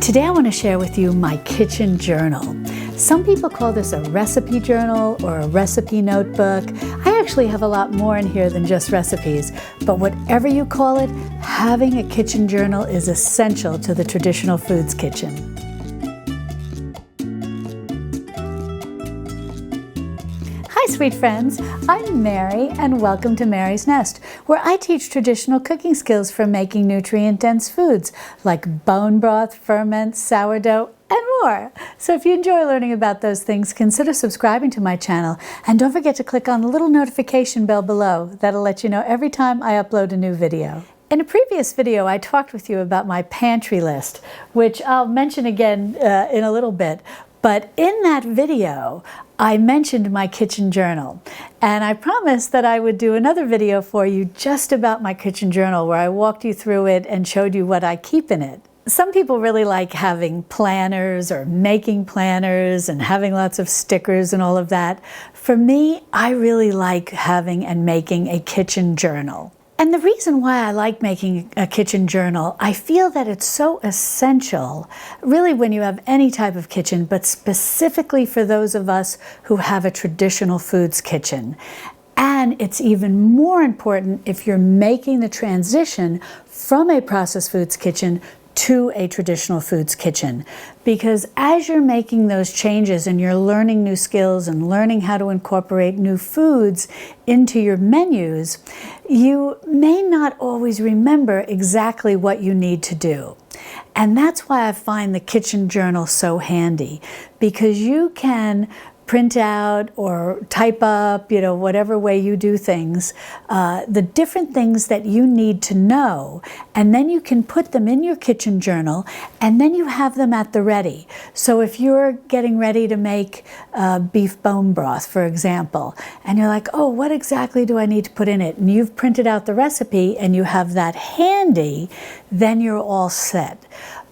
Today I want to share with you my kitchen journal. Some people call this a recipe journal or a recipe notebook. I actually have a lot more in here than just recipes, but whatever you call it, having a kitchen journal is essential to the traditional foods kitchen. Hi sweet friends, I'm Mary and welcome to Mary's Nest, where I teach traditional cooking skills for making nutrient-dense foods like bone broth, ferment, sourdough, and more. So if you enjoy learning about those things, consider subscribing to my channel and don't forget to click on the little notification bell below. That'll let you know every time I upload a new video. In a previous video, I talked with you about my pantry list, which I'll mention again in a little bit. But in that video, I mentioned my kitchen journal, and I promised that I would do another video for you just about my kitchen journal where I walked you through it and showed you what I keep in it. Some people really like having planners or making planners and having lots of stickers and all of that. For me, I really like having and making a kitchen journal. And the reason why I like making a kitchen journal, I feel that it's so essential, really when you have any type of kitchen, but specifically for those of us who have a traditional foods kitchen. And it's even more important if you're making the transition from a processed foods kitchen to a traditional foods kitchen. Because as you're making those changes and you're learning new skills and learning how to incorporate new foods into your menus, you may not always remember exactly what you need to do. And that's why I find the kitchen journal so handy, because you can print out or type up, whatever way you do things, the different things that you need to know, and then you can put them in your kitchen journal, and then you have them at the ready. So if you're getting ready to make beef bone broth, for example, and you're like, oh, what exactly do I need to put in it? And you've printed out the recipe and you have that handy, then you're all set.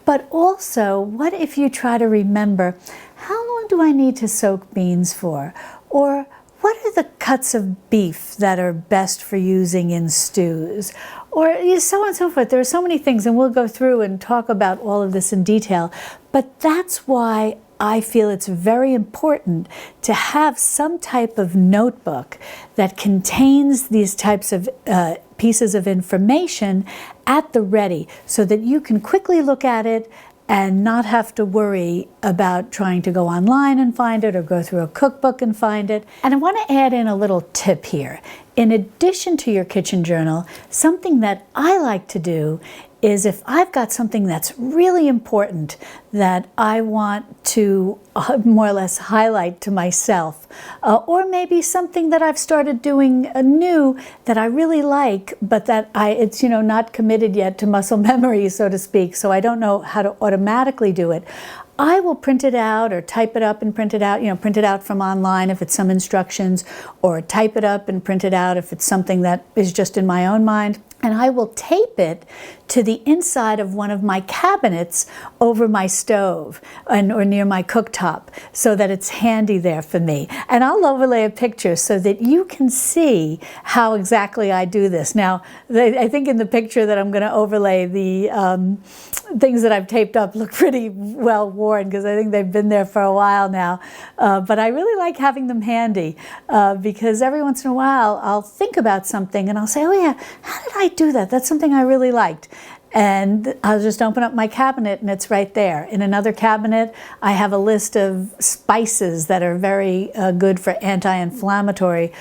But also, what if you try to remember, how long do I need to soak beans for? Or what are the cuts of beef that are best for using in stews? Or so on and so forth. There are so many things, and we'll go through and talk about all of this in detail. But that's why I feel it's very important to have some type of notebook that contains these types of pieces of information at the ready so that you can quickly look at it and not have to worry about trying to go online and find it or go through a cookbook and find it. And I want to add in a little tip here. In addition to your kitchen journal, something that I like to do is if I've got something that's really important that I want to more or less highlight to myself, or maybe something that I've started doing new that I really like, but that it's not committed yet to muscle memory, so to speak, so I don't know how to automatically do it. I will print it out or type it up and print it out, print it out from online if it's some instructions, or type it up and print it out if it's something that is just in my own mind. And I will tape it to the inside of one of my cabinets over my stove or near my cooktop so that it's handy there for me. And I'll overlay a picture so that you can see how exactly I do this. Now, I think in the picture that I'm going to overlay, the things that I've taped up look pretty well worn because I think they've been there for a while now. But I really like having them handy because every once in a while I'll think about something and I'll say, oh yeah, how did I do that? That's something I really liked. And I'll just open up my cabinet and it's right there. In another cabinet, I have a list of spices that are very good for anti-inflammatory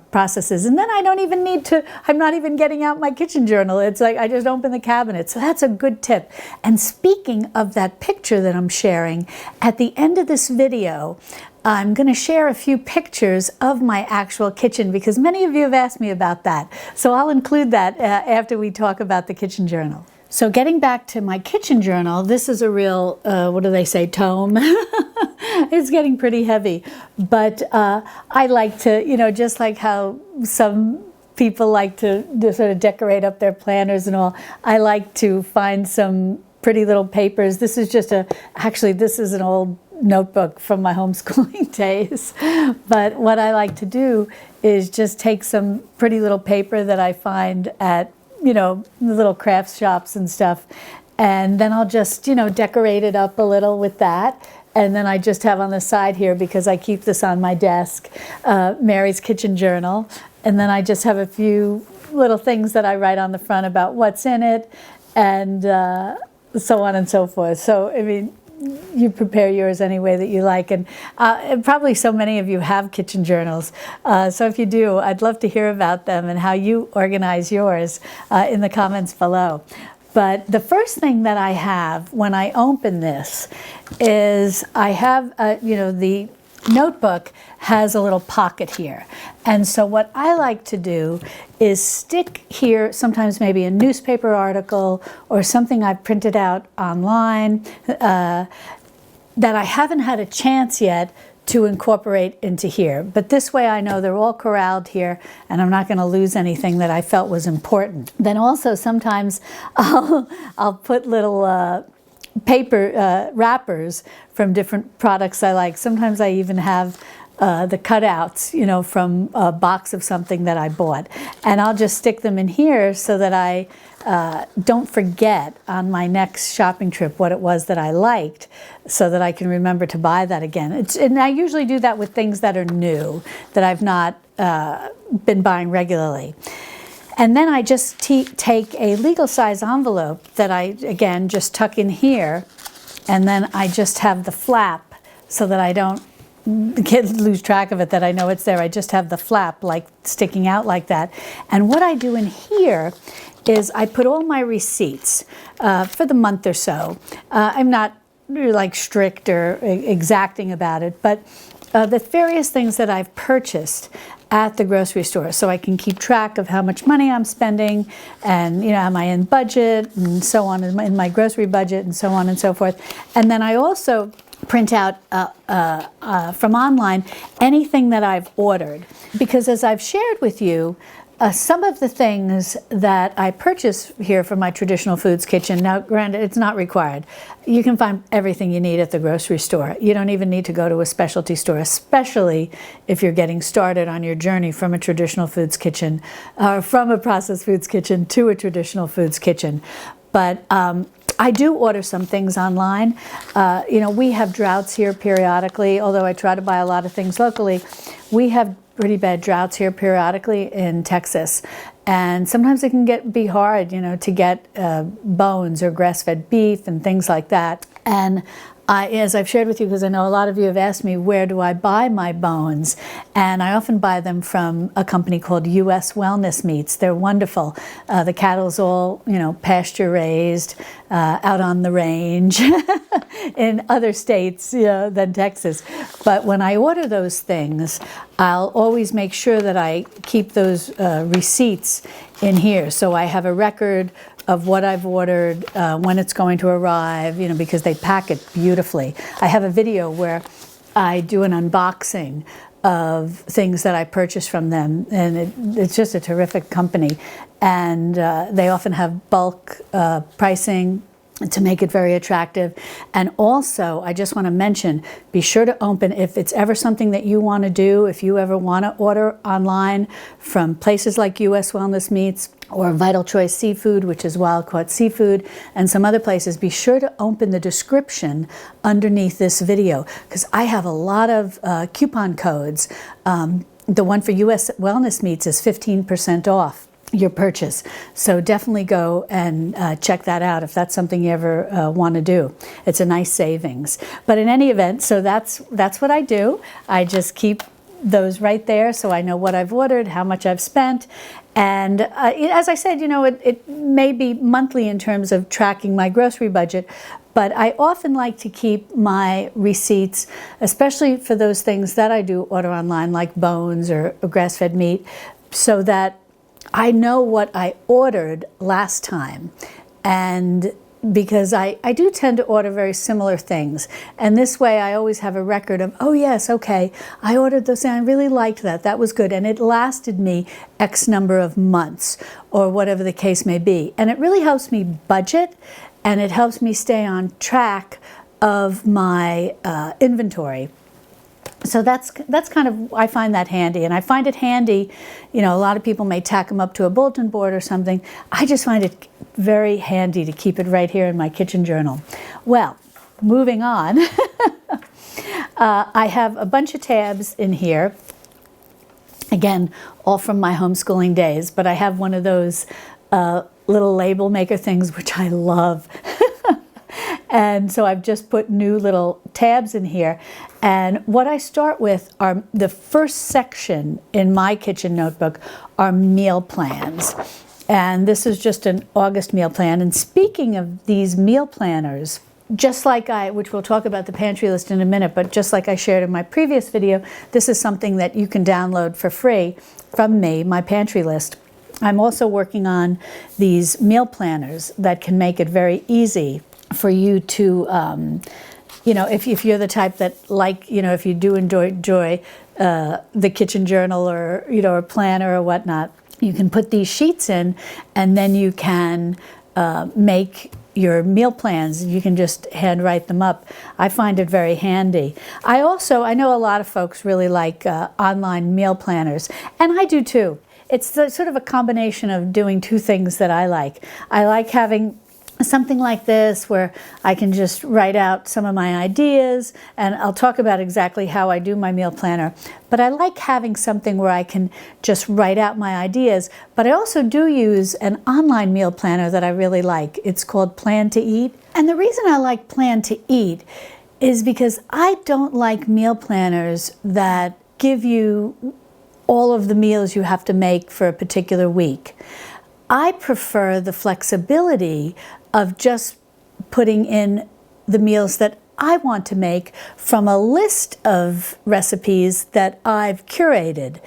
processes. And then I don't even need to, I'm not even getting out my kitchen journal. It's like I just open the cabinet. So that's a good tip. And speaking of that picture that I'm sharing, at the end of this video, I'm going to share a few pictures of my actual kitchen because many of you have asked me about that. So I'll include that after we talk about the kitchen journal. So getting back to my kitchen journal, this is a real, what do they say, tome? It's getting pretty heavy. But I like to, just like how some people like to sort of decorate up their planners and all, I like to find some pretty little papers. This is just actually this is an old notebook from my homeschooling days. But what I like to do is just take some pretty little paper that I find at, the little craft shops and stuff, And then I'll just, decorate it up a little with that. And then I just have on the side here, because I keep this on my desk, Mary's Kitchen Journal. And then I just have a few little things that I write on the front about what's in it, and so on and so forth. So, I mean, you prepare yours any way that you like. And probably so many of you have kitchen journals. So if you do, I'd love to hear about them and how you organize yours in the comments below. But the first thing that I have when I open this is I have, the notebook has a little pocket here. And so what I like to do is stick here sometimes maybe a newspaper article or something I've printed out online that I haven't had a chance yet to incorporate into here. But this way I know they're all corralled here and I'm not going to lose anything that I felt was important. Then also sometimes I'll put little paper wrappers from different products I like. Sometimes I even have the cutouts, from a box of something that I bought. And I'll just stick them in here so that I don't forget on my next shopping trip what it was that I liked, so that I can remember to buy that again. And I usually do that with things that are new, that I've not been buying regularly. And then I just take a legal size envelope that I, again, just tuck in here, and then I just have the flap so that I don't lose track of it, that I know it's there. I just have the flap like sticking out like that. And what I do in here is I put all my receipts for the month or so. I'm not like strict or exacting about it, but the various things that I've purchased at the grocery store, so I can keep track of how much money I'm spending, and am I in budget, and so on, in my grocery budget, and so on and so forth. And then I also print out from online anything that I've ordered, because as I've shared with you, some of the things that I purchase here for my traditional foods kitchen, now granted, it's not required. You can find everything you need at the grocery store. You don't even need to go to a specialty store, especially if you're getting started on your journey from a traditional foods kitchen, from a processed foods kitchen to a traditional foods kitchen. But I do order some things online. We have droughts here periodically, although I try to buy a lot of things locally. We have pretty bad droughts here periodically in Texas. And sometimes it can be hard, to get bones or grass-fed beef and things like that. And as I've shared with you, because I know a lot of you have asked me, where do I buy my bones? And I often buy them from a company called U.S. Wellness Meats. They're wonderful. The cattle's all, pasture raised, out on the range in other states, than Texas. But when I order those things, I'll always make sure that I keep those receipts in here. So I have a record of what I've ordered, when it's going to arrive, because they pack it beautifully. I have a video where I do an unboxing of things that I purchase from them, and it's just a terrific company. And they often have bulk pricing to make it very attractive. And also, I just want to mention, be sure to open, if it's ever something that you want to do, if you ever want to order online from places like U.S. Wellness Meats or Vital Choice Seafood, which is wild-caught seafood, and some other places, be sure to open the description underneath this video, because I have a lot of coupon codes. The one for U.S. Wellness Meats is 15% off your purchase. So definitely go and check that out if that's something you ever want to do. It's a nice savings. But in any event, so that's what I do. I just keep those right there so I know what I've ordered, how much I've spent. And as I said, it may be monthly in terms of tracking my grocery budget, but I often like to keep my receipts, especially for those things that I do order online, like bones or grass-fed meat, so that I know what I ordered last time. And because I do tend to order very similar things. And this way I always have a record of, oh yes, okay, I ordered this and I really liked that. That was good. And it lasted me X number of months or whatever the case may be. And it really helps me budget, and it helps me stay on track of my inventory. So that's kind of, I find that handy. And I find it handy, a lot of people may tack them up to a bulletin board or something. I just find it very handy to keep it right here in my kitchen journal. Well, moving on, I have a bunch of tabs in here. Again, all from my homeschooling days, but I have one of those little label maker things, which I love. And so I've just put new little tabs in here. And what I start with are the first section in my kitchen notebook are meal plans. And this is just an August meal plan. And speaking of these meal planners, just like which we'll talk about the pantry list in a minute, but just like I shared in my previous video, this is something that you can download for free from me, my pantry list. I'm also working on these meal planners that can make it very easy for you to, if you're the type that if you do enjoy the kitchen journal or, a planner or whatnot, you can put these sheets in and then you can make your meal plans. You can just handwrite them up. I find it very handy. I know a lot of folks really like online meal planners, and I do too. It's sort of a combination of doing two things that I like. I like having something like this where I can just write out some of my ideas, and I'll talk about exactly how I do my meal planner. But I like having something where I can just write out my ideas. But I also do use an online meal planner that I really like. It's called Plan to Eat. And the reason I like Plan to Eat is because I don't like meal planners that give you all of the meals you have to make for a particular week. I prefer the flexibility of just putting in the meals that I want to make from a list of recipes that I've curated.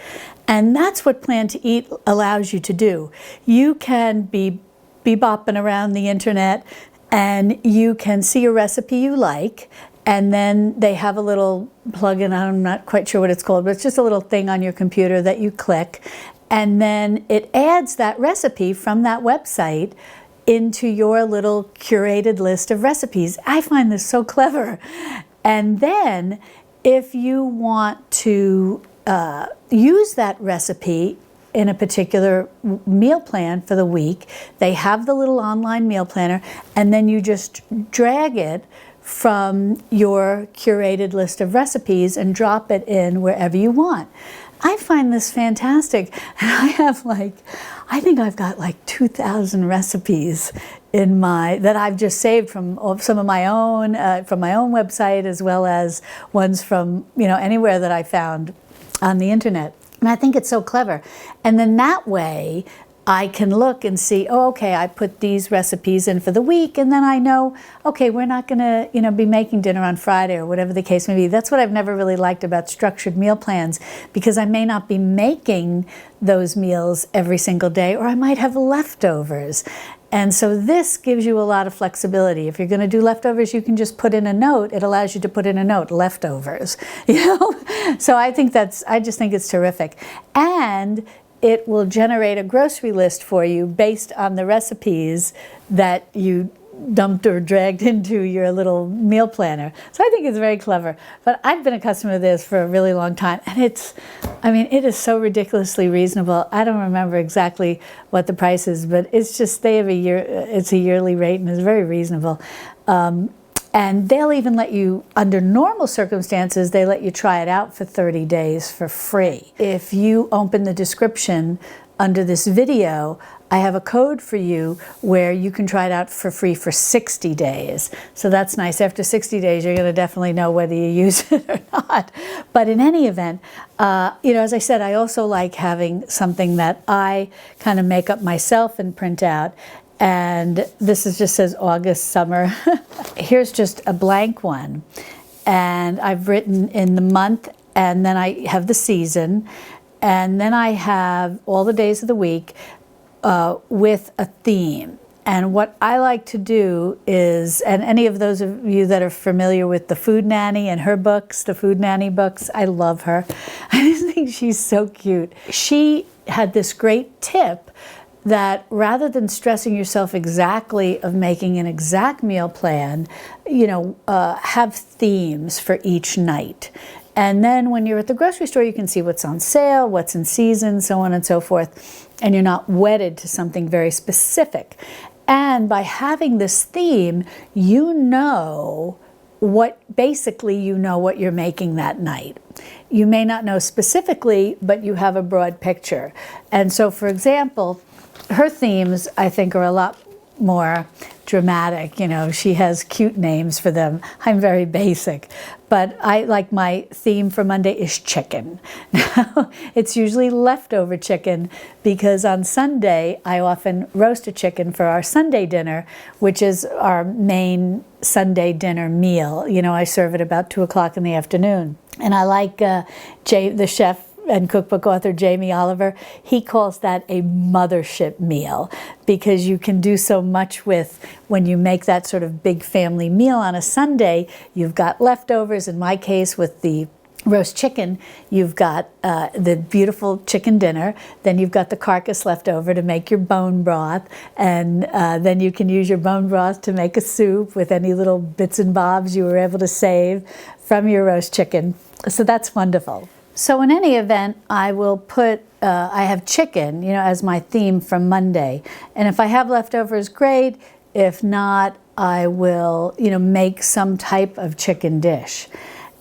And that's what Plan to Eat allows you to do. You can be bopping around the internet and you can see a recipe you like, and then they have a little plug-in, I'm not quite sure what it's called, but it's just a little thing on your computer that you click, and then it adds that recipe from that website into your little curated list of recipes. I find this so clever. And then if you want to use that recipe in a particular meal plan for the week, they have the little online meal planner, and then you just drag it from your curated list of recipes and drop it in wherever you want. I find this fantastic. And I think I've got like 2,000 recipes that I've just saved from some of my own, from my own website, as well as ones from, anywhere that I found on the internet. And I think it's so clever. And then that way, I can look and see, okay, I put these recipes in for the week, and then I know, okay, we're not going to, be making dinner on Friday or whatever the case may be. That's what I've never really liked about structured meal plans, because I may not be making those meals every single day, or I might have leftovers. And so this gives you a lot of flexibility. If you're going to do leftovers, you can just put in a note. It allows you to put in a note, leftovers, So I just think it's terrific. And it will generate a grocery list for you based on the recipes that you dumped or dragged into your little meal planner. So I think it's very clever. But I've been a customer of this for a really long time, and it is so ridiculously reasonable. I don't remember exactly what the price is, but it's just it's a yearly rate, and it's very reasonable. And they'll even let you, under normal circumstances, they let you try it out for 30 days for free. If you open the description under this video, I have a code for you where you can try it out for free for 60 days. So that's nice. After 60 days, you're going to definitely know whether you use it or not. But in any event, as I said, I also like having something that I kind of make up myself and print out. And this just says August, summer. Here's just a blank one. And I've written in the month, and then I have the season, and then I have all the days of the week with a theme. And what I like to do is, and any of those of you that are familiar with the Food Nanny and her books, the Food Nanny books, I love her. I just think she's so cute. She had this great tip that rather than stressing yourself exactly of making an exact meal plan, have themes for each night. And then when you're at the grocery store, you can see what's on sale, what's in season, so on and so forth, and you're not wedded to something very specific. And by having this theme, you know what you're making that night. You may not know specifically, but you have a broad picture. And so, for example, her themes, I think, are a lot more dramatic. You know, she has cute names for them. I'm very basic. But my theme for Monday is chicken. Now, it's usually leftover chicken because on Sunday, I often roast a chicken for our Sunday dinner, which is our main Sunday dinner meal. You know, I serve it about 2 o'clock in the afternoon. And I like the chef and cookbook author Jamie Oliver, he calls that a mothership meal because you can do so much with when you make that sort of big family meal on a Sunday. You've got leftovers. In my case, with the roast chicken, you've got the beautiful chicken dinner, then you've got the carcass left over to make your bone broth, and then you can use your bone broth to make a soup with any little bits and bobs you were able to save from your roast chicken. So that's wonderful. So in any event, I will put, I have chicken, as my theme from Monday. And if I have leftovers, great. If not, I will, make some type of chicken dish.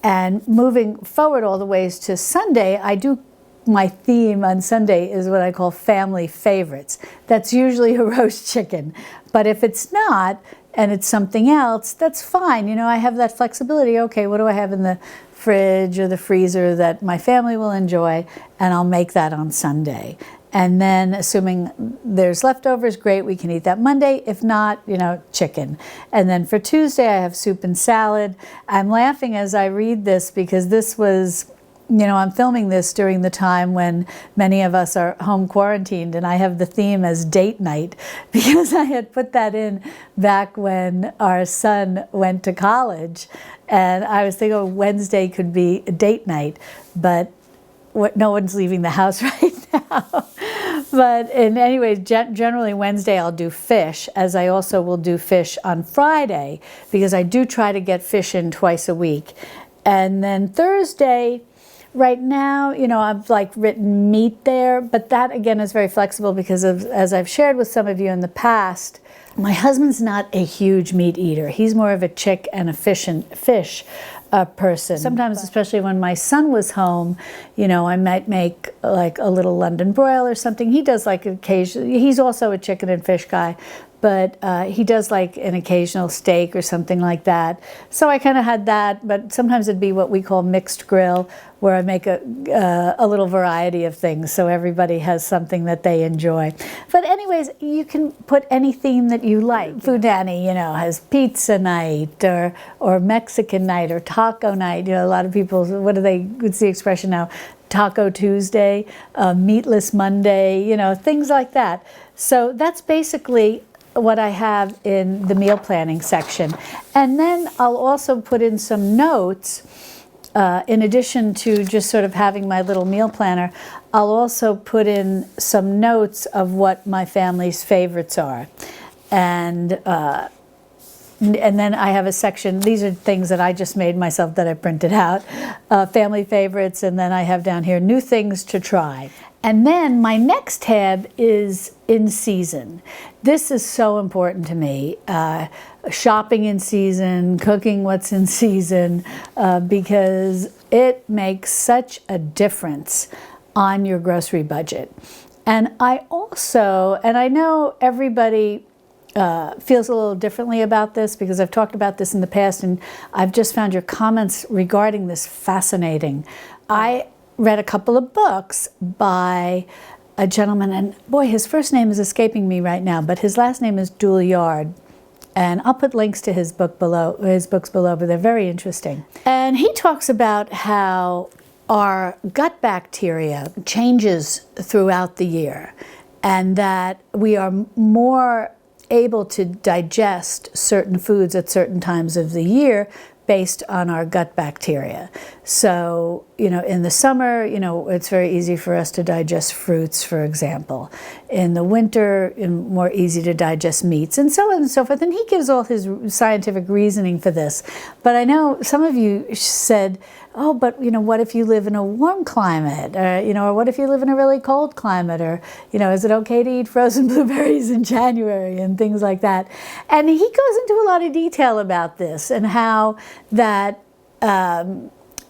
And moving forward all the ways to Sunday, my theme on Sunday is what I call family favorites. That's usually a roast chicken. But if it's not, and it's something else, that's fine. I have that flexibility. Okay, what do I have in the fridge or the freezer that my family will enjoy, and I'll make that on Sunday. And then assuming there's leftovers, great, we can eat that Monday. If not, chicken. And then for Tuesday, I have soup and salad. I'm laughing as I read this because this was, I'm filming this during the time when many of us are home quarantined, and I have the theme as date night because I had put that in back when our son went to college. And I was thinking, Wednesday could be a date night, but no one's leaving the house right now. But anyways, generally Wednesday I'll do fish, as I also will do fish on Friday, because I do try to get fish in twice a week. And then Thursday, right now, I've written meat there, but that again is very flexible because as I've shared with some of you in the past, my husband's not a huge meat eater. He's more of a chick and a fish person. Sometimes, especially when my son was home, I might make like a little London broil or something. He does occasionally. He's also a chicken and fish guy, but he does an occasional steak or something like that. So I kind of had that, but sometimes it'd be what we call mixed grill, where I make a little variety of things so everybody has something that they enjoy. But anyways, you can put any theme that you like. Food Nanny, has pizza night or Mexican night or taco night. A lot of people, what's the expression now? Taco Tuesday, Meatless Monday, things like that. So that's basically what I have in the meal planning section. And then I'll also put in some notes. In addition to just sort of having my little meal planner, I'll also put in some notes of what my family's favorites are. And then I have a section, these are things that I just made myself that I printed out, family favorites, and then I have down here new things to try. And then my next tab is in season. This is so important to me. Shopping in season, cooking what's in season, because it makes such a difference on your grocery budget. And I know everybody feels a little differently about this because I've talked about this in the past, and I've just found your comments regarding this fascinating. I read a couple of books by a gentleman, and boy, his first name is escaping me right now, but his last name is Douillard. And I'll put links to his books below, but they're very interesting. And he talks about how our gut bacteria changes throughout the year, and that we are more able to digest certain foods at certain times of the year based on our gut bacteria. So, in the summer, it's very easy for us to digest fruits, for example. In the winter, more easy to digest meats, and so on and so forth. And he gives all his scientific reasoning for this. But I know some of you said, oh, but what if you live in a warm climate? Or what if you live in a really cold climate? Or, is it okay to eat frozen blueberries in January and things like that? And he goes into a lot of detail about this and how that,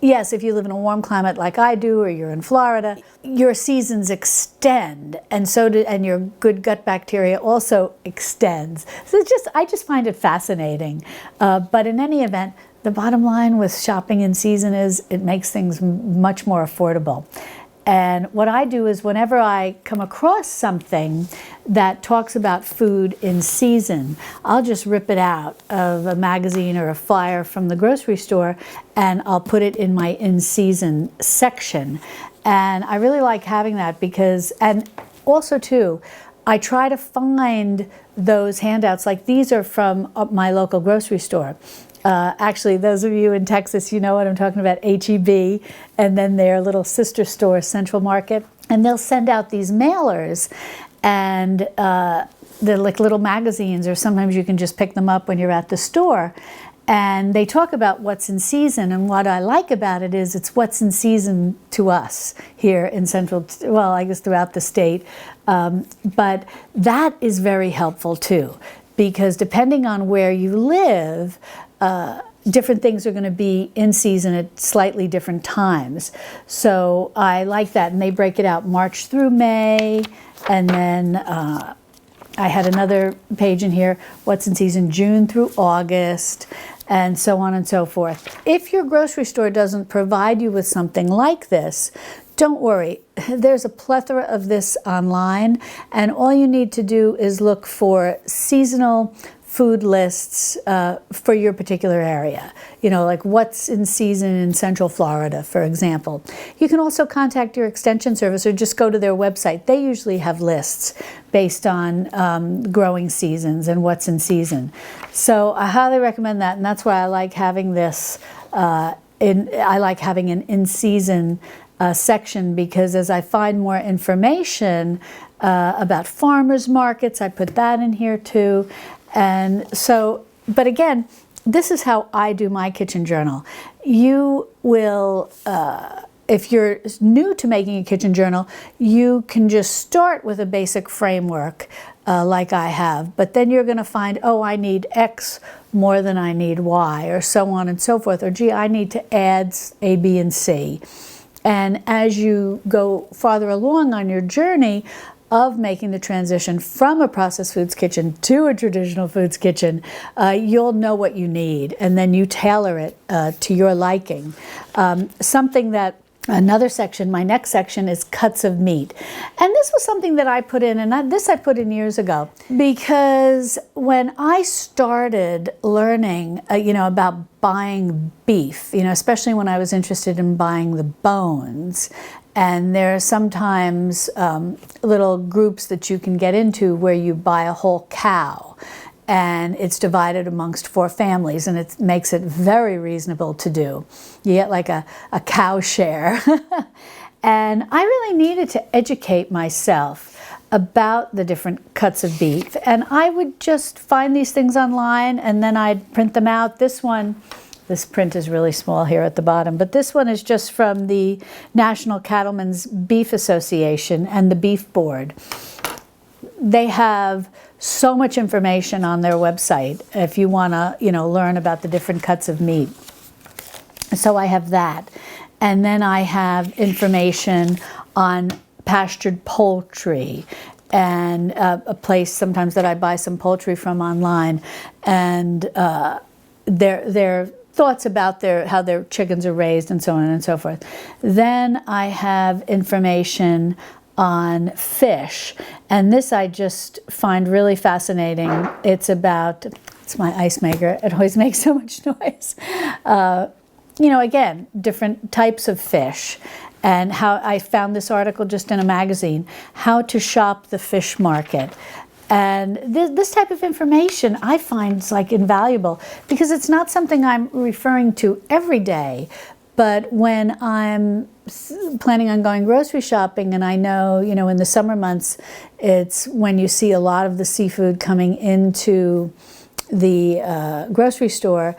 yes, if you live in a warm climate like I do, or you're in Florida, your seasons extend, and and your good gut bacteria also extends. So I just find it fascinating. But in any event, the bottom line with shopping in season is it makes things much more affordable. And what I do is whenever I come across something that talks about food in season, I'll just rip it out of a magazine or a flyer from the grocery store, and I'll put it in my in-season section. And I really like having that because, and also too, I try to find those handouts, like these are from my local grocery store. Actually, those of you in Texas, you know what I'm talking about, H-E-B, and then their little sister store, Central Market. And they'll send out these mailers, and they're like little magazines, or sometimes you can just pick them up when you're at the store. And they talk about what's in season, and what I like about it is it's what's in season to us here in I guess throughout the state. But that is very helpful too, because depending on where you live, different things are going to be in season at slightly different times. So I like that. And they break it out March through May. And then I had another page in here, what's in season June through August, and so on and so forth. If your grocery store doesn't provide you with something like this, don't worry. There's a plethora of this online, and all you need to do is look for seasonal food lists for your particular area. Like what's in season in Central Florida, for example. You can also contact your extension service or just go to their website. They usually have lists based on growing seasons and what's in season. So I highly recommend that, and that's why I like having this. I like having an in-season section, because as I find more information about farmers markets, I put that in here too. And so, but again, this is how I do my kitchen journal. You will, if you're new to making a kitchen journal, you can just start with a basic framework like I have, but then you're going to find, oh, I need X more than I need Y, or so on and so forth, or gee, I need to add A, B, and C. And as you go farther along on your journey of making the transition from a processed foods kitchen to a traditional foods kitchen, you'll know what you need, and then you tailor it to your liking. Another section, my next section, is cuts of meat. And this was something that I put in, and I put in years ago, because when I started learning, about buying beef, especially when I was interested in buying the bones, and there are sometimes little groups that you can get into where you buy a whole cow, and it's divided amongst 4 families, and it makes it very reasonable to do. You get like a cow share. And I really needed to educate myself about the different cuts of beef. And I would just find these things online, and then I'd print them out. This print is really small here at the bottom, but this one is just from the National Cattlemen's Beef Association and the Beef Board. They have so much information on their website if you want to, learn about the different cuts of meat. So I have that. And then I have information on pastured poultry, and a place sometimes that I buy some poultry from online, and their thoughts about how their chickens are raised, and so on and so forth. Then I have information on fish, and this I just find really fascinating. It's my ice maker. It always makes so much noise. Again, different types of fish, and how I found this article just in a magazine, how to shop the fish market. And this type of information I find is like invaluable, because it's not something I'm referring to every day. But when I'm planning on going grocery shopping, and I know, in the summer months, it's when you see a lot of the seafood coming into the grocery store,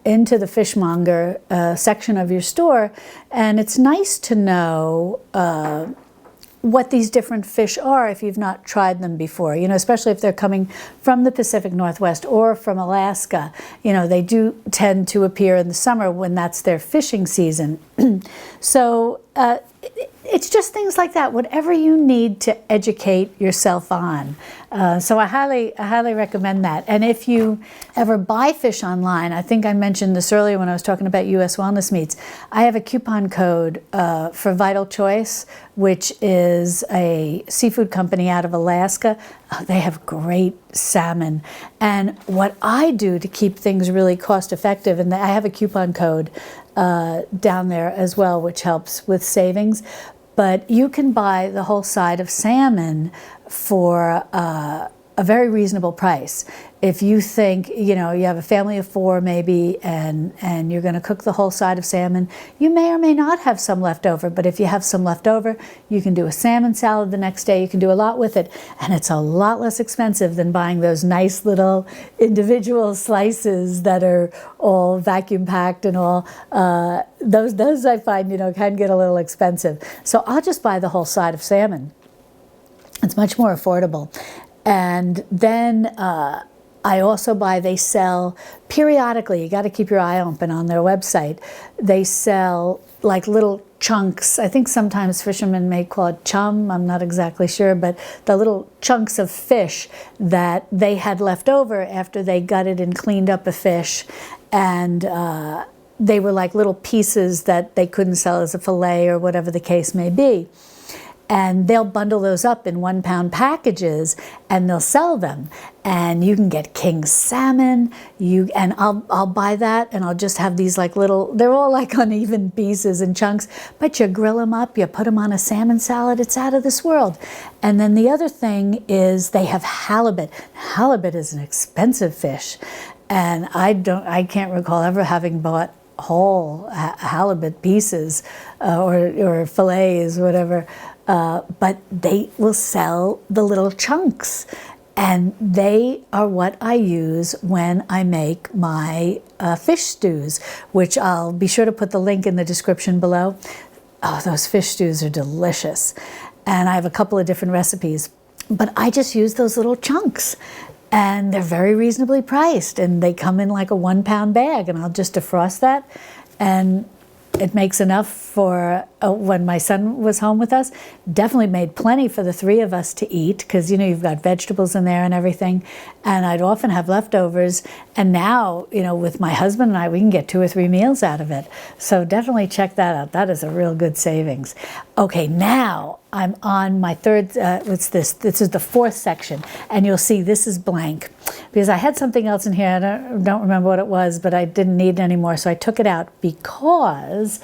into the fishmonger section of your store. And it's nice to know what these different fish are if you've not tried them before, especially if they're coming from the Pacific Northwest or from Alaska. They do tend to appear in the summer when that's their fishing season. So it's just things like that, whatever you need to educate yourself on. So I highly recommend that. And if you ever buy fish online, I think I mentioned this earlier when I was talking about U.S. Wellness Meats, I have a coupon code for Vital Choice, which is a seafood company out of Alaska. They have great salmon. And what I do to keep things really cost effective, and I have a coupon code down there as well, which helps with savings. But you can buy the whole side of salmon for a very reasonable price. If you think, you have a family of 4 maybe, and you're going to cook the whole side of salmon, you may or may not have some left over. But if you have some left over, you can do a salmon salad the next day. You can do a lot with it. And it's a lot less expensive than buying those nice little individual slices that are all vacuum packed and all. Those I find, can get a little expensive. So I'll just buy the whole side of salmon. It's much more affordable. And then I also they sell periodically, you got to keep your eye open on their website. They sell like little chunks. I think sometimes fishermen may call it chum, I'm not exactly sure, but the little chunks of fish that they had left over after they gutted and cleaned up a fish. And they were like little pieces that they couldn't sell as a fillet or whatever the case may be. And they'll bundle those up in 1-pound packages, and they'll sell them. And you can get king salmon. And I'll buy that, and I'll just have these like little. They're all like uneven pieces and chunks, but you grill them up, you put them on a salmon salad. It's out of this world. And then the other thing is they have halibut. Halibut is an expensive fish, and I can't recall ever having bought whole halibut pieces or fillets, whatever. But they will sell the little chunks, and they are what I use when I make my fish stews, which I'll be sure to put the link in the description below. Oh, those fish stews are delicious. And I have a couple of different recipes, but I just use those little chunks, and they're very reasonably priced, and they come in like a 1-pound bag, and I'll just defrost that, and it makes enough for when my son was home with us. Definitely made plenty for the 3 of us to eat, because you've got vegetables in there and everything. And I'd often have leftovers. And now, with my husband and I, we can get 2 or 3 meals out of it. So definitely check that out. That is a real good savings. Okay, now I'm on my third. What's this? This is the 4th section, and you'll see this is blank because I had something else in here. I don't remember what it was, but I didn't need it anymore, so I took it out because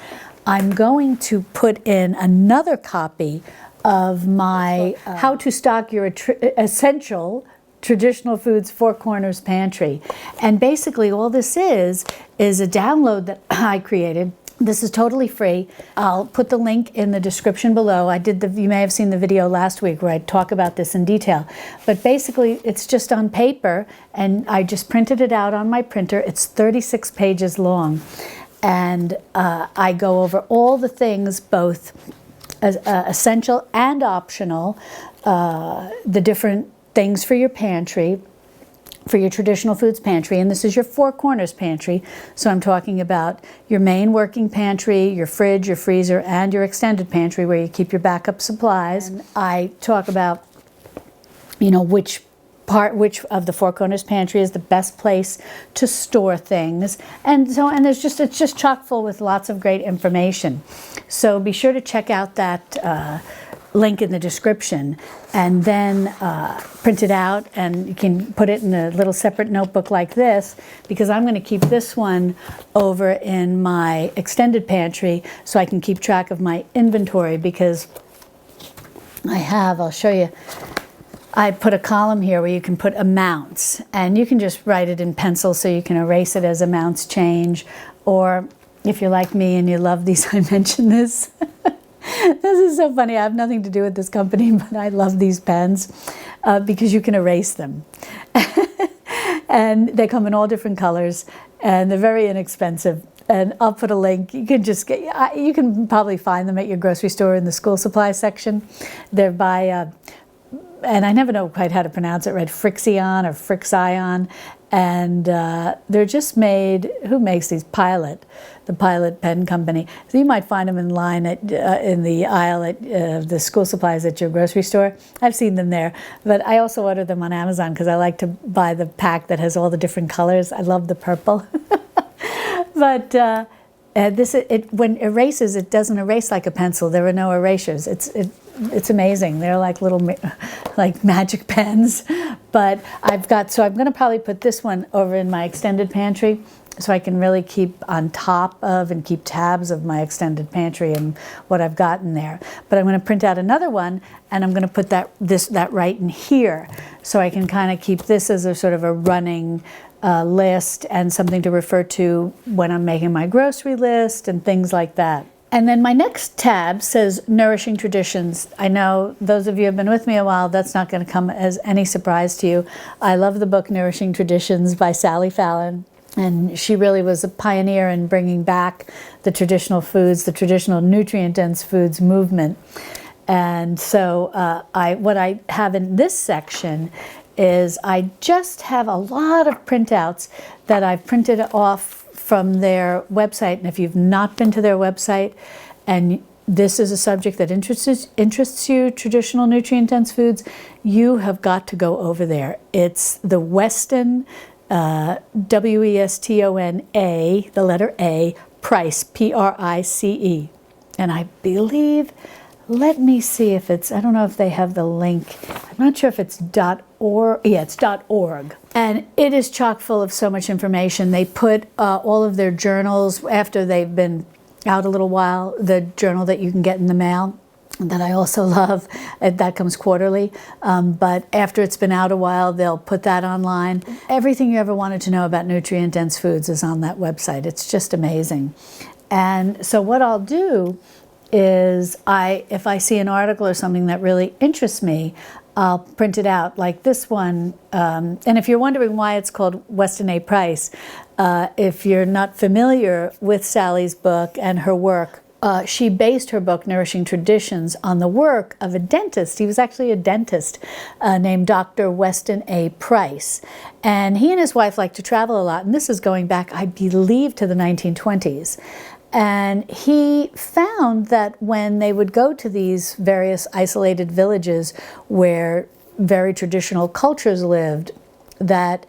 I'm going to put in another copy of my How to Stock Your Essential Traditional Foods 4 Corners Pantry. And basically all this is a download that I created. This is totally free. I'll put the link in the description below. You may have seen the video last week where I talk about this in detail. But basically, it's just on paper, and I just printed it out on my printer. It's 36 pages long. And I go over all the things, both as, essential and optional, the different things for your pantry, for your traditional foods pantry. And this is your 4 corners pantry. So I'm talking about your main working pantry, your fridge, your freezer, and your extended pantry where you keep your backup supplies. And I talk about, which of the 4 corners pantry is the best place to store things. And it's just chock full with lots of great information. So be sure to check out that link in the description, and then print it out, and you can put it in a little separate notebook like this, because I'm going to keep this one over in my extended pantry so I can keep track of my inventory, because I'll show you, I put a column here where you can put amounts, and you can just write it in pencil so you can erase it as amounts change. Or if you're like me and you love these, I mentioned this. This is so funny. I have nothing to do with this company, but I love these pens because you can erase them. And they come in all different colors, and they're very inexpensive. And I'll put a link. You can just get, you can probably find them at your grocery store in the school supply section. They're by, and I never know quite how to pronounce it right, Frixion or Frixion. And they're just made, who makes these? Pilot, the Pilot Pen Company. So you might find them in line at, in the aisle at the school supplies at your grocery store. I've seen them there, but I also order them on Amazon because I like to buy the pack that has all the different colors. I love the purple. But when it erases, it doesn't erase like a pencil. There are no erasures. It's amazing. They're like little like magic pens. But so I'm going to probably put this one over in my extended pantry so I can really keep on top of and keep tabs of my extended pantry and what I've got in there. But I'm going to print out another one, and I'm going to put that right in here so I can kind of keep this as a sort of a running list and something to refer to when I'm making my grocery list and things like that. And then my next tab says Nourishing Traditions. I know those of you who have been with me a while, that's not going to come as any surprise to you. I love the book Nourishing Traditions by Sally Fallon. And she really was a pioneer in bringing back the traditional foods, the traditional nutrient-dense foods movement. And so what I have in this section is I just have a lot of printouts that I've printed off from their website. And if you've not been to their website and this is a subject that interests you, traditional nutrient-dense foods, you have got to go over there. It's the Weston, W-E-S-T-O-N-A, the letter A, Price, P-R-I-C-E. And I believe, let me see if it's, I don't know if they have the link. I'm not sure if it's .org. Yeah, it's .org. And it is chock full of so much information. They put all of their journals, after they've been out a little while, the journal that you can get in the mail, that I also love, that comes quarterly. But after it's been out a while, they'll put that online. Everything you ever wanted to know about nutrient-dense foods is on that website. It's just amazing. And so what I'll do is if I see an article or something that really interests me, I'll print it out, like this one. And if you're wondering why it's called Weston A. Price, if you're not familiar with Sally's book and her work, she based her book, Nourishing Traditions, on the work of a dentist. He was actually a dentist named Dr. Weston A. Price. And he and his wife liked to travel a lot. And this is going back, I believe, to the 1920s. And he found that when they would go to these various isolated villages where very traditional cultures lived, that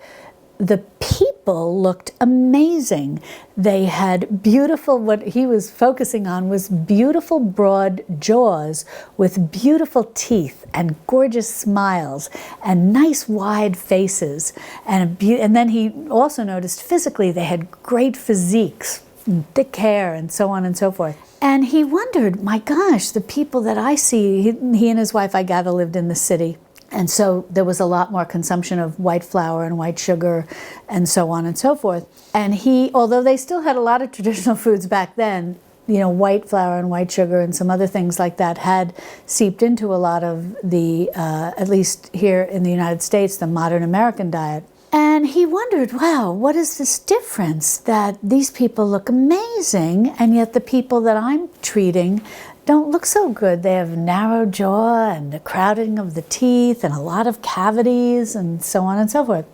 the people looked amazing. They had beautiful, what he was focusing on was beautiful broad jaws with beautiful teeth and gorgeous smiles and nice wide faces. And then he also noticed physically they had great physiques, and thick hair, and so on and so forth. And he wondered, my gosh, the people that I see, he and his wife, I gather, lived in the city. And so there was a lot more consumption of white flour and white sugar and so on and so forth. And although they still had a lot of traditional foods back then, you know, white flour and white sugar and some other things like that had seeped into a lot of the, at least here in the United States, the modern American diet. And he wondered, wow, what is this difference that these people look amazing and yet the people that I'm treating don't look so good. They have narrow jaw and the crowding of the teeth and a lot of cavities and so on and so forth.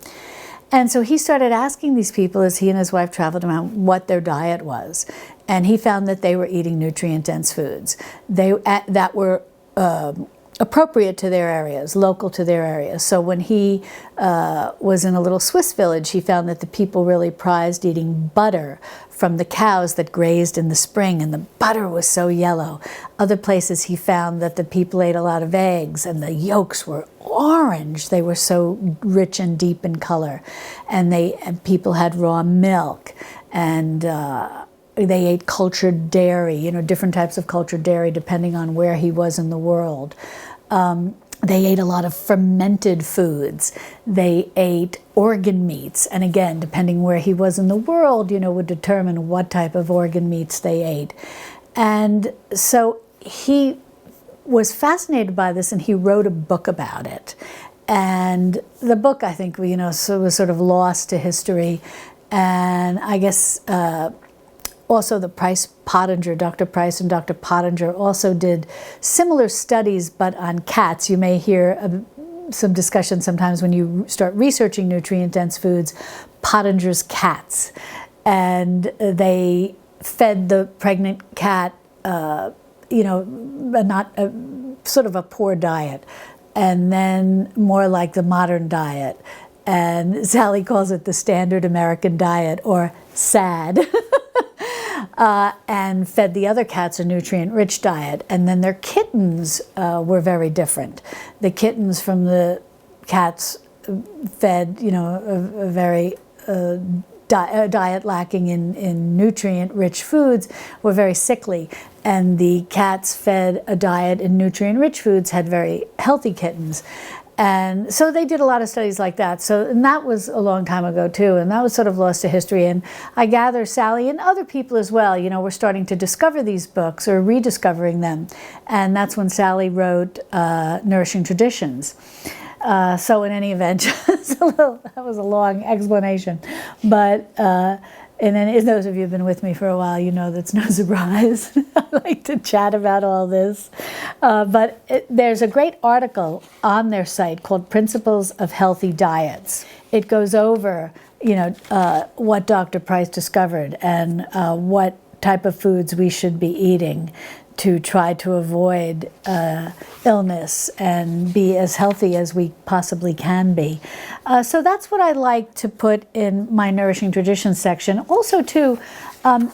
And so he started asking these people as he and his wife traveled around what their diet was. And he found that they were eating nutrient-dense foods that were appropriate to their areas, local to their areas. So when he was in a little Swiss village, he found that the people really prized eating butter from the cows that grazed in the spring, and the butter was so yellow. Other places he found that the people ate a lot of eggs, and the yolks were orange. They were so rich and deep in color. And people had raw milk, and they ate cultured dairy, you know, different types of cultured dairy depending on where he was in the world. They ate a lot of fermented foods. They ate organ meats. And again, depending where he was in the world, would determine what type of organ meats they ate. And so he was fascinated by this, and he wrote a book about it. And the book, I think, was sort of lost to history. And I guess also the Dr. Price and Dr. Pottinger also did similar studies, but on cats. You may hear some discussion sometimes when you start researching nutrient-dense foods, Pottinger's cats. And they fed the pregnant cat, sort of a poor diet, and then more like the modern diet. And Sally calls it the standard American diet, or SAD. And fed the other cats a nutrient-rich diet. And then their kittens were very different. The kittens from the cats fed, a very diet lacking in nutrient-rich foods, were very sickly. And the cats fed a diet in nutrient-rich foods had very healthy kittens. And so they did a lot of studies like that. And that was a long time ago too, and that was sort of lost to history. And I gather Sally and other people as well, were starting to discover these books or rediscovering them. And that's when Sally wrote Nourishing Traditions. So in any event, that was a long explanation. But and then, if those of you who've been with me for a while, that's no surprise. I like to chat about all this. But there's a great article on their site called Principles of Healthy Diets. It goes over, what Dr. Price discovered and what type of foods we should be eating to try to avoid illness and be as healthy as we possibly can be. So that's what I like to put in my Nourishing Traditions section. Also, too,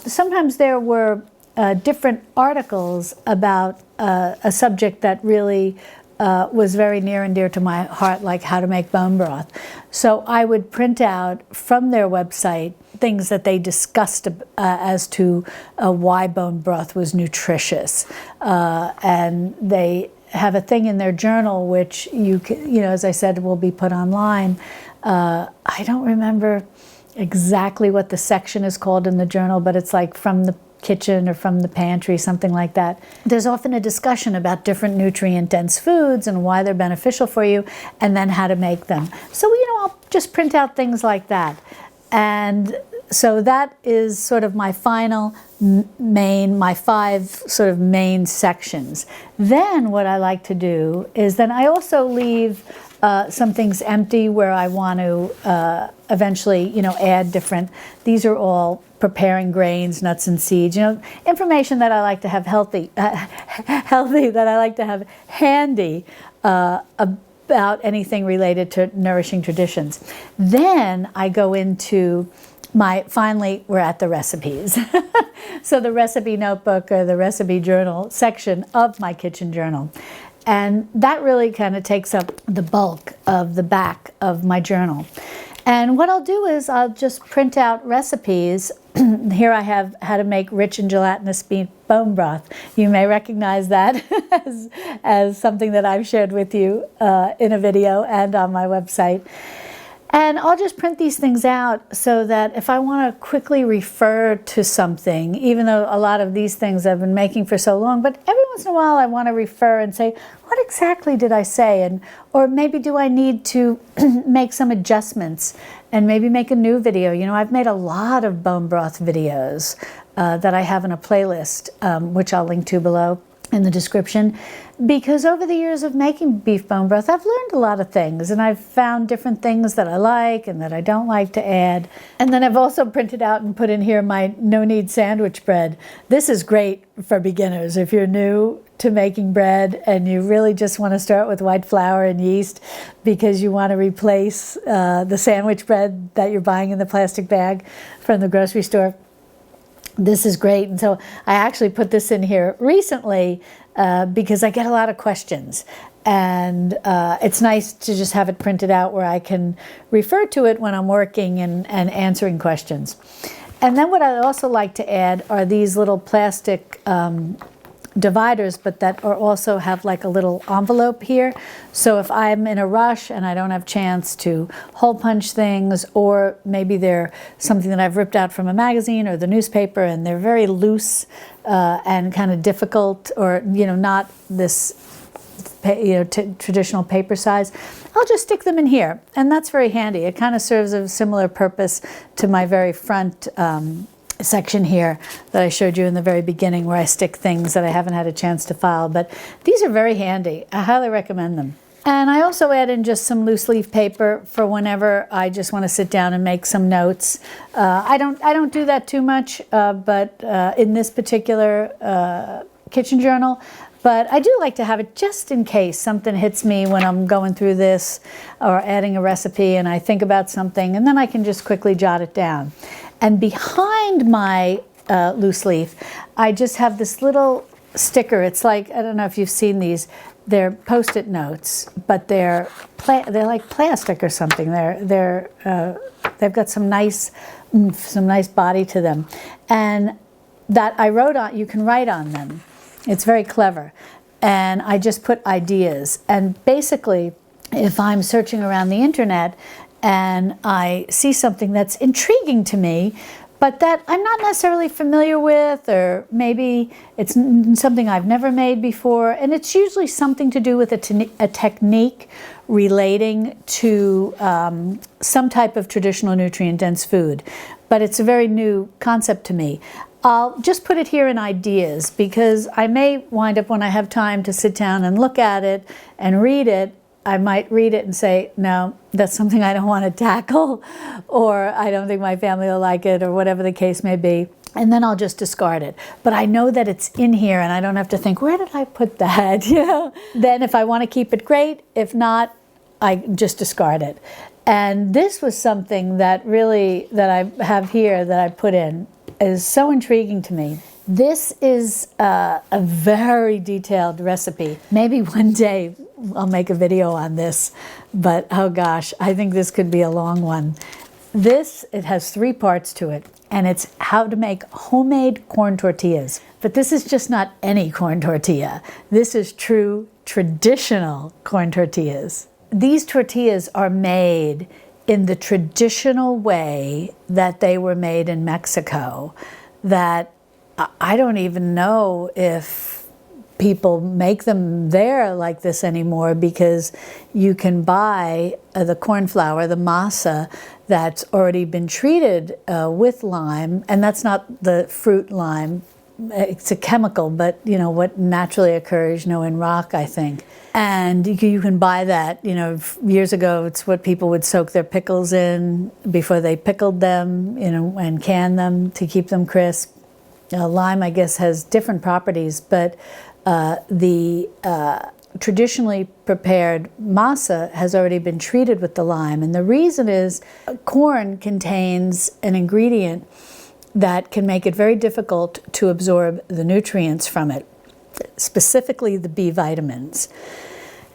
sometimes there were different articles about a subject that really was very near and dear to my heart, like how to make bone broth. So I would print out from their website things that they discussed as to why bone broth was nutritious. And they have a thing in their journal, which as I said, will be put online. I don't remember exactly what the section is called in the journal, but it's like from the kitchen or from the pantry, something like that. There's often a discussion about different nutrient-dense foods and why they're beneficial for you, and then how to make them. So, I'll just print out things like that. And so that is sort of my final my 5 sort of main sections. Then what I like to do is then I also leave some things empty where I want to eventually, add different. These are all preparing grains, nuts and seeds, information that I like to have healthy, that I like to have handy about anything related to Nourishing Traditions. Then I go into finally, we're at the recipes. So the recipe notebook or the recipe journal section of my kitchen journal. And that really kind of takes up the bulk of the back of my journal. And what I'll do is I'll just print out recipes. Here I have how to make rich and gelatinous beef bone broth. You may recognize that as something that I've shared with you in a video and on my website. And I'll just print these things out so that if I want to quickly refer to something, even though a lot of these things I've been making for so long, but every once in a while I want to refer and say, what exactly did I say? Or maybe do I need to make some adjustments and maybe make a new video? I've made a lot of bone broth videos that I have in a playlist, which I'll link to below in the description, because over the years of making beef bone broth, I've learned a lot of things, and I've found different things that I like and that I don't like to add. And then I've also printed out and put in here my no-knead sandwich bread. This is great for beginners. If you're new to making bread and you really just want to start with white flour and yeast because you want to replace the sandwich bread that you're buying in the plastic bag from the grocery store, this is great. And so I actually put this in here recently because I get a lot of questions. And it's nice to just have it printed out where I can refer to it when I'm working and answering questions. And then what I also like to add are these little plastic dividers, but that are also have like a little envelope here. So if I'm in a rush and I don't have chance to hole punch things, or maybe they're something that I've ripped out from a magazine or the newspaper and they're very loose and kind of difficult, or not this traditional paper size, I'll just stick them in here, and that's very handy. It kind of serves a similar purpose to my very front section here that I showed you in the very beginning, where I stick things that I haven't had a chance to file. But these are very handy. I highly recommend them. And I also add in just some loose leaf paper for whenever I just want to sit down and make some notes. I don't do that too much, but in this particular kitchen journal. But I do like to have it just in case something hits me when I'm going through this or adding a recipe and I think about something, and then I can just quickly jot it down. And behind my loose leaf, I just have this little sticker. It's like, I don't know if you've seen these. They're Post-it notes, but they're like plastic or something. They've got some nice body to them, and that I wrote on. You can write on them. It's very clever. And I just put ideas. And basically, if I'm searching around the internet and I see something that's intriguing to me, but that I'm not necessarily familiar with, or maybe it's something I've never made before, and it's usually something to do with a technique relating to some type of traditional nutrient-dense food, but it's a very new concept to me. I'll just put it here in ideas, because I may wind up, when I have time to sit down and look at it and read it, I might read it and say, no, that's something I don't want to tackle, or I don't think my family will like it, or whatever the case may be. And then I'll just discard it. But I know that it's in here, and I don't have to think, where did I put that? Then if I want to keep it, great. If not, I just discard it. And this was something that I have here that I put in, is so intriguing to me. This is a very detailed recipe. Maybe one day I'll make a video on this, but oh gosh, I think this could be a long one. It has 3 parts to it, and it's how to make homemade corn tortillas. But this is just not any corn tortilla. This is true traditional corn tortillas. These tortillas are made in the traditional way that they were made in Mexico, that I don't even know if people make them there like this anymore, because you can buy the corn flour, the masa, that's already been treated with lime, and that's not the fruit lime. It's a chemical, but what naturally occurs, in rock, I think. And you can buy that. Years ago, it's what people would soak their pickles in before they pickled them, and can them to keep them crisp. Lime, I guess, has different properties, but the traditionally prepared masa has already been treated with the lime. And the reason is corn contains an ingredient that can make it very difficult to absorb the nutrients from it, specifically the B vitamins.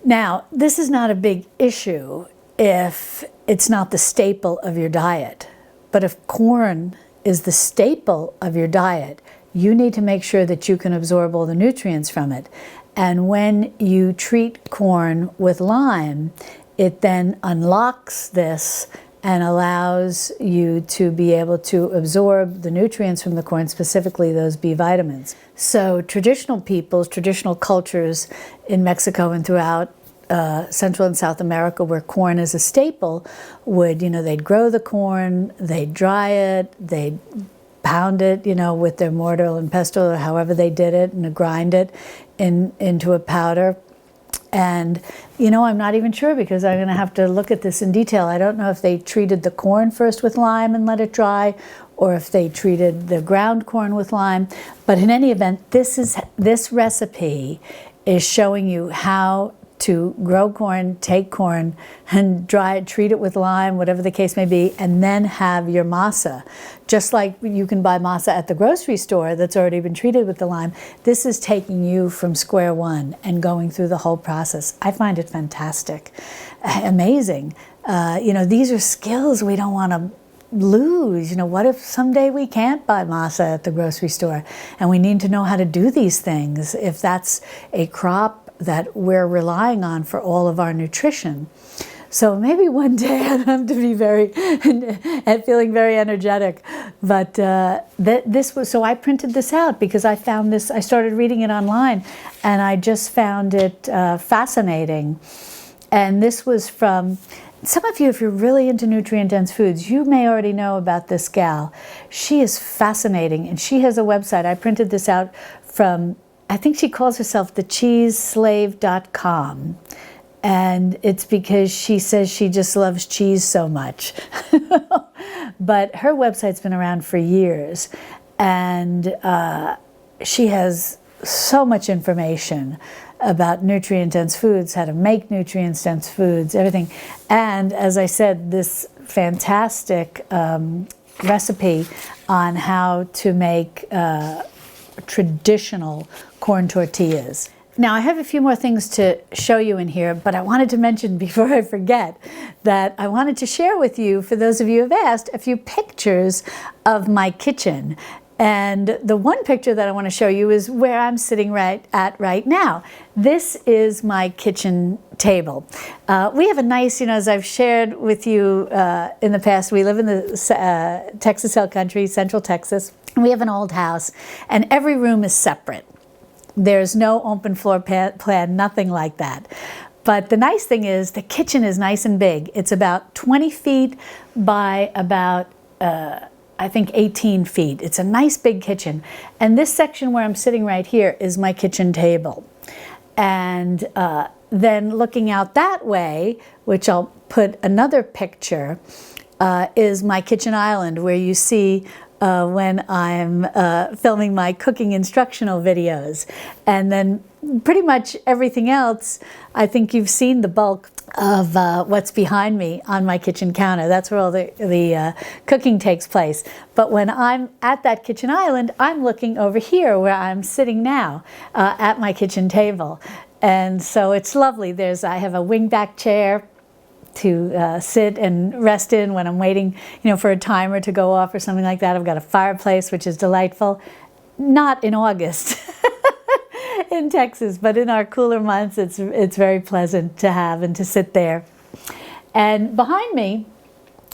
Now, this is not a big issue if it's not the staple of your diet. But if corn is the staple of your diet, you need to make sure that you can absorb all the nutrients from it. And when you treat corn with lime, it then unlocks this and allows you to be able to absorb the nutrients from the corn, specifically those B vitamins. So traditional peoples, traditional cultures in Mexico and throughout Central and South America, where corn is a staple, would, they'd grow the corn, they'd dry it, they'd pound it, with their mortar and pestle, or however they did it, and grind it into a powder. And, I'm not even sure, because I'm going to have to look at this in detail. I don't know if they treated the corn first with lime and let it dry, or if they treated the ground corn with lime. But in any event, this recipe is showing you how to grow corn, take corn, and dry it, treat it with lime, whatever the case may be, and then have your masa. Just like you can buy masa at the grocery store that's already been treated with the lime, this is taking you from square one and going through the whole process. I find it fantastic, amazing. These are skills we don't want to lose? You know, what if someday we can't buy masa at the grocery store and we need to know how to do these things if that's a crop that we're relying on for all of our nutrition? So maybe one day I don't have to be feeling very energetic, but so I printed this out because I found this, I started reading it online and I just found it fascinating. And this was from, some of you, if you're really into nutrient-dense foods, you may already know about this gal. She is fascinating and she has a website. I printed this out from, I think she calls herself thecheeseslave.com. And it's because she says she just loves cheese so much. But her website's been around for years. And she has so much information about nutrient-dense foods, how to make nutrient-dense foods, everything. And as I said, this fantastic recipe on how to make traditional corn tortillas. Now, I have a few more things to show you in here, but I wanted to mention before I forget that I wanted to share with you, for those of you who have asked, a few pictures of my kitchen. And the one picture that I want to show you is where I'm sitting right now. This is my kitchen table. We have a nice, you know, as I've shared with you in the past, we live in the Texas Hill Country, Central Texas. We have an old house, and every room is separate. There's no open floor plan, nothing like that. But the nice thing is the kitchen is nice and big. It's about 20 feet by about, I think 18 feet. It's a nice big kitchen. And this section where I'm sitting right here is my kitchen table. And then looking out that way, which I'll put another picture, is my kitchen island where you see when I'm filming my cooking instructional videos. And then pretty much everything else, I think you've seen the bulk of what's behind me on my kitchen counter. That's where all the cooking takes place. But when I'm at that kitchen island, I'm looking over here where I'm sitting now at my kitchen table. And so it's lovely. I have a wingback chair to sit and rest in when I'm waiting, you know, for a timer to go off or something like that. I've got a fireplace, which is delightful. Not in August in Texas, but in our cooler months, it's very pleasant to have and to sit there. And behind me,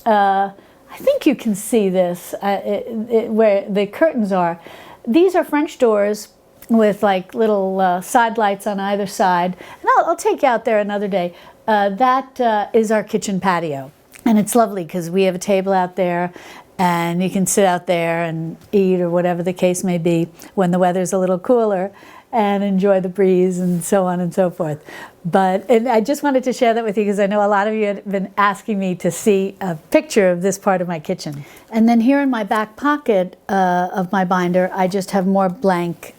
I think you can see this, where the curtains are. These are French doors with like little side lights on either side. And I'll take you out there another day. That is our kitchen patio. And it's lovely because we have a table out there and you can sit out there and eat or whatever the case may be when the weather's a little cooler and enjoy the breeze and so on and so forth. And I just wanted to share that with you because I know a lot of you have been asking me to see a picture of this part of my kitchen. And then here in my back pocket of my binder, I just have more blank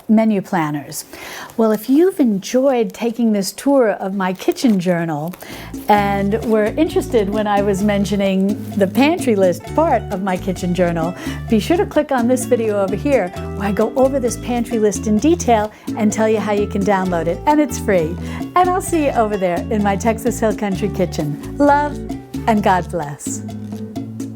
menu planners. Well, if you've enjoyed taking this tour of my kitchen journal and were interested when I was mentioning the pantry list part of my kitchen journal, be sure to click on this video over here where I go over this pantry list in detail and tell you how you can download it, and it's free. And I'll see you over there in my Texas Hill Country kitchen. Love and God bless.